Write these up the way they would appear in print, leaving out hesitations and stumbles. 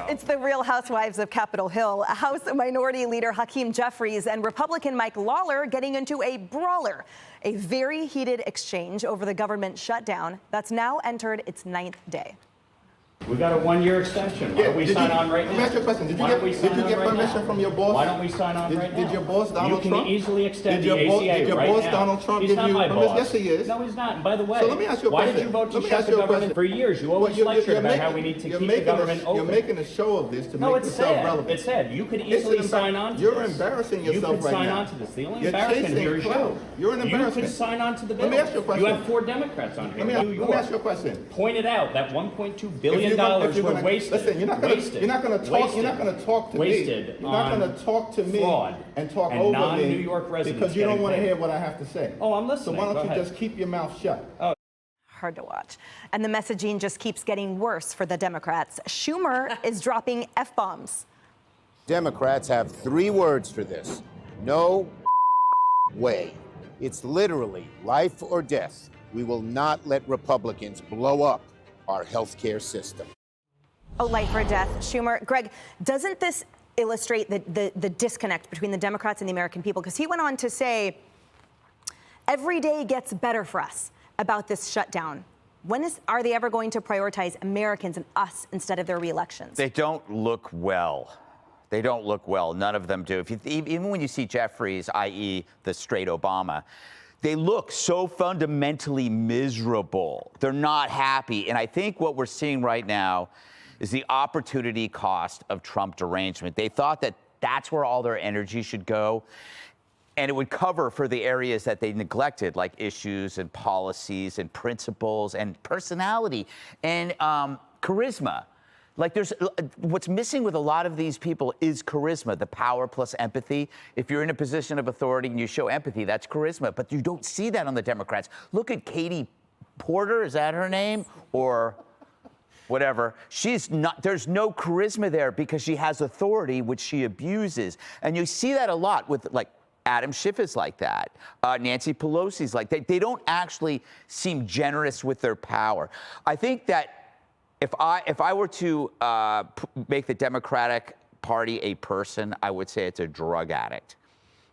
It's the Real Housewives of Capitol Hill. House Minority Leader Hakeem Jeffries and Republican Mike Lawler getting into a brawler. A very heated exchange over the government shutdown that's now entered its 9th day. We got a 1-year extension. Why don't we sign on right now? Let me ask you a question. Did you get permission from your boss? Why don't we sign on right now? Did your boss, Donald Trump? You can easily extend the ACA right now. Did your boss, Donald Trump, give you permission? Yes, he is. No, he's not. And by the way, so let me ask you a why question. did you vote to shut the government? For years, you always lectured about how we need to keep the government open. You're making a show of this to make yourself relevant. It's sad. You could easily sign on to this. You're embarrassing yourself right now. You could sign on to this. The only embarrassment here is you. You're an embarrassment. You could sign on to the bill. Let me ask you a question. You have 4 Democrats on here. Let me ask you a question. Pointed out that $1.2 billion were wasted. Listen, you're not going to talk to me. You're not going to talk to me and talk over me New York residents because you don't want to hear what I have to say. Oh, I'm listening. So why don't you just keep your mouth shut? Oh. Hard to watch. And the messaging just keeps getting worse for the Democrats. Schumer is dropping F-bombs. Democrats have 3 words for this. No way. It's literally life or death. We will not let Republicans blow up our healthcare system. Oh, life or death, Schumer. Greg, doesn't this illustrate the disconnect between the Democrats and the American people? Because he went on to say, every day gets better for us about this shutdown. Are they ever going to prioritize Americans and us instead of their reelections? They don't look well. They don't look well. None of them do. Even when you see Jeffries, i.e. the straight Obama, they look so fundamentally miserable. They're not happy. And I think what we're seeing right now is the opportunity cost of Trump derangement. They thought that that's where all their energy should go, and it would cover for the areas that they neglected, like issues and policies and principles and personality and charisma. Like what's missing with a lot of these people is charisma, the power plus empathy. If you're in a position of authority and you show empathy, that's charisma, but you don't see that on the Democrats. Look at Katie Porter, is that her name? Or whatever. She's not, there's no charisma there because she has authority, which she abuses. And you see that a lot with, like, Adam Schiff is like that. Nancy Pelosi's like that. They don't actually seem generous with their power. I think that if I were to make the Democratic Party a person, I would say it's a drug addict,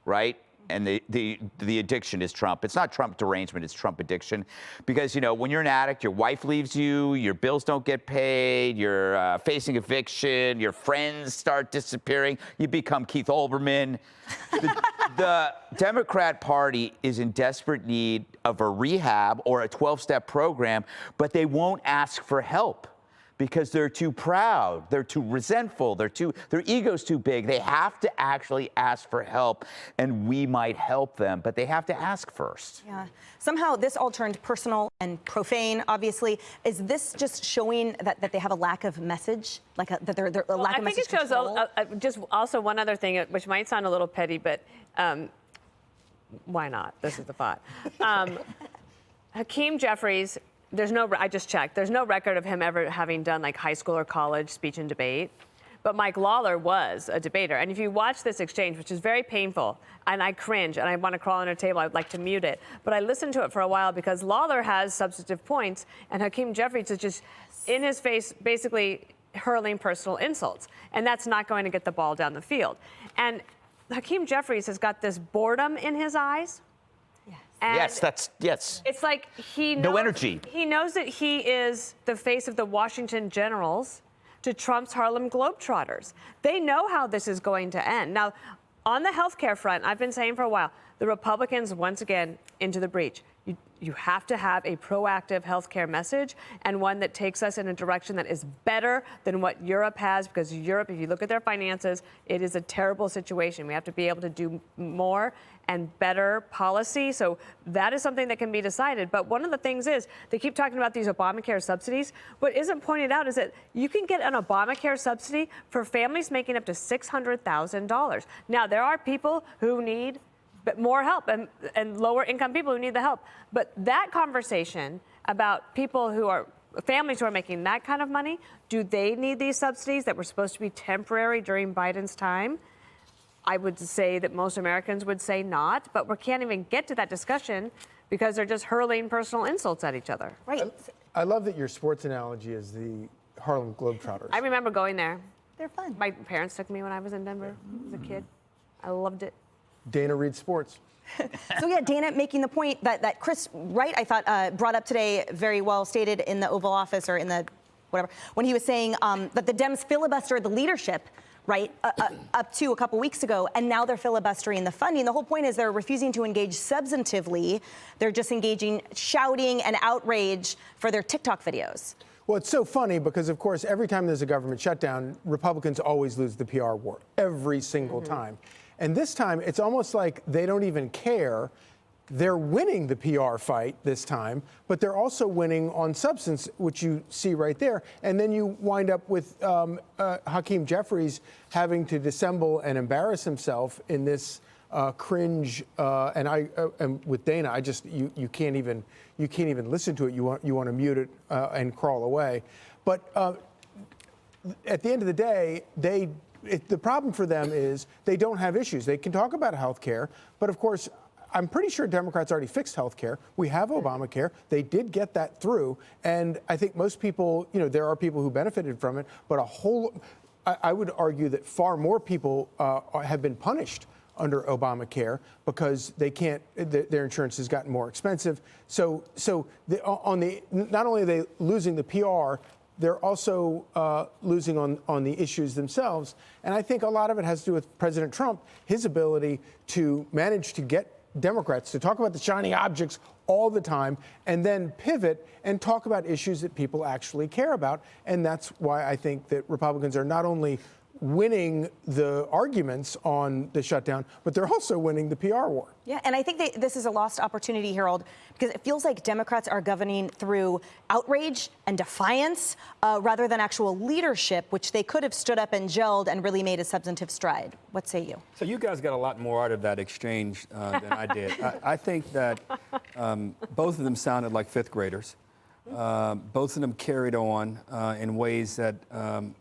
right? And the addiction is Trump. It's not Trump derangement, it's Trump addiction. Because, you know, when you're an addict, your wife leaves you, your bills don't get paid, you're facing eviction, your friends start disappearing, you become Keith Olbermann. The Democrat Party is in desperate need of a rehab or a 12-step program, but they won't ask for help because they're too proud, they're too resentful, their ego's too big. They have to actually ask for help, and we might help them, but they have to ask first. Yeah. Somehow this all turned personal and profane, obviously. Is this just showing that they have a lack of message? Like that they're a lack of message? I think it shows just also one other thing, which might sound a little petty, but why not? This is the thought. Hakeem Jeffries, I just checked. There's no record of him ever having done like high school or college speech and debate. But Mike Lawler was a debater. And if you watch this exchange, which is very painful, and I cringe and I want to crawl under a table, I would like to mute it. But I listened to it for a while because Lawler has substantive points and Hakeem Jeffries is just in his face basically hurling personal insults. And that's not going to get the ball down the field. And Hakeem Jeffries has got this boredom in his eyes. And yes. It's like no energy. He knows that he is the face of the Washington Generals to Trump's Harlem Globetrotters. They know how this is going to end. Now, on the health care front, I've been saying for a while, the Republicans, once again, into the breach. You have to have a proactive health care message and one that takes us in a direction that is better than what Europe has, because Europe, if you look at their finances, it is a terrible situation. We have to be able to do more and better policy. So that is something that can be decided. But one of the things is they keep talking about these Obamacare subsidies. What isn't pointed out is that you can get an Obamacare subsidy for families making up to $600,000. Now, there are people who need more help and lower income people who need the help. But that conversation about people who are families who are making that kind of money, do they need these subsidies that were supposed to be temporary during Biden's time? I would say that most Americans would say not, but we can't even get to that discussion because they're just hurling personal insults at each other. Right. I love that your sports analogy is the Harlem Globetrotters. I remember going there. They're fun. My parents took me when I was in Denver as a kid. I loved it. Dana reads sports. So yeah, Dana making the point that Chris Wright, I thought, brought up today, very well stated in the Oval Office or in the whatever, when he was saying that the Dems filibustered the leadership, right, up to a couple weeks ago, and now they're filibustering the funding. The whole point is they're refusing to engage substantively. They're just engaging shouting and outrage for their TikTok videos. Well, it's so funny because, of course, every time there's a government shutdown, Republicans always lose the PR war, every single time. And this time, it's almost like they don't even care. They're winning the PR fight this time, but they're also winning on substance, which you see right there. And then you wind up with Hakeem Jeffries having to dissemble and embarrass himself in this cringe. And with Dana, you can't even listen to it. You want to mute it and crawl away. But at the end of the day, the problem for them is they don't have issues. They can talk about health care, but of course, I'm pretty sure Democrats already fixed health care. We have Obamacare. They did get that through. And I think most people, there are people who benefited from it, but I would argue that far more people have been punished under Obamacare because they can't, their insurance has gotten more expensive. So not only are they losing the PR, they're also losing on the issues themselves. And I think a lot of it has to do with President Trump, his ability to manage to get Democrats to talk about the shiny objects all the time and then pivot and talk about issues that people actually care about. And that's why I think that Republicans are not only winning the arguments on the shutdown, but they're also winning the PR war. Yeah, and I think this is a lost opportunity, Harold, because it feels like Democrats are governing through outrage and defiance rather than actual leadership, which they could have stood up and gelled and really made a substantive stride. What say you? So you guys got a lot more out of that exchange than I did. I think that both of them sounded like fifth graders. Both of them carried on in ways that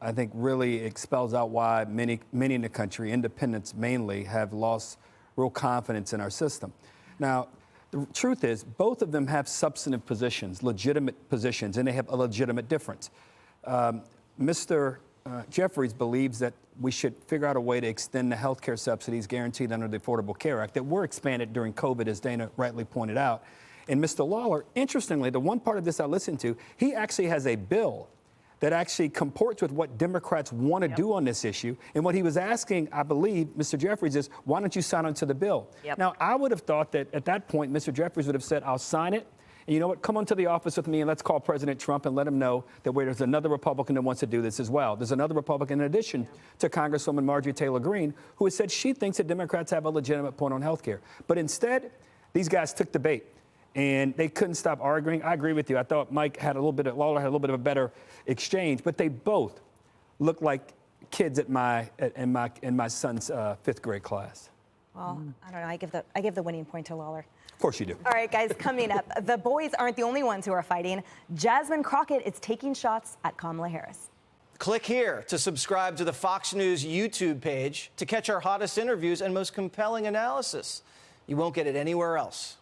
I think really expels out why many in the country, independents mainly, have lost real confidence in our system. Now, the truth is, both of them have substantive positions, legitimate positions, and they have a legitimate difference. Mr. Jeffries believes that we should figure out a way to extend the health care subsidies guaranteed under the Affordable Care Act that were expanded during COVID, as Dana rightly pointed out. And Mr. Lawler, interestingly, the one part of this I listened to, he actually has a bill that actually comports with what Democrats want to do on this issue. And what he was asking, I believe, Mr. Jeffries, is why don't you sign onto the bill? Now, I would have thought that at that point, Mr. Jeffries would have said, I'll sign it. And you know what? Come onto the office with me and let's call President Trump and let him know that there's another Republican that wants to do this as well. There's another Republican in addition to Congresswoman Marjorie Taylor Greene, who has said she thinks that Democrats have a legitimate point on health care. But instead, these guys took the bait. And they couldn't stop arguing. I agree with you. I thought Lawler had a little bit of a better exchange, but they both look like kids in my son's fifth grade class. Well, I don't know. I give the winning point to Lawler. Of course you do. All right, guys, coming up, the boys aren't the only ones who are fighting. Jasmine Crockett is taking shots at Kamala Harris. Click here to subscribe to the Fox News YouTube page to catch our hottest interviews and most compelling analysis. You won't get it anywhere else.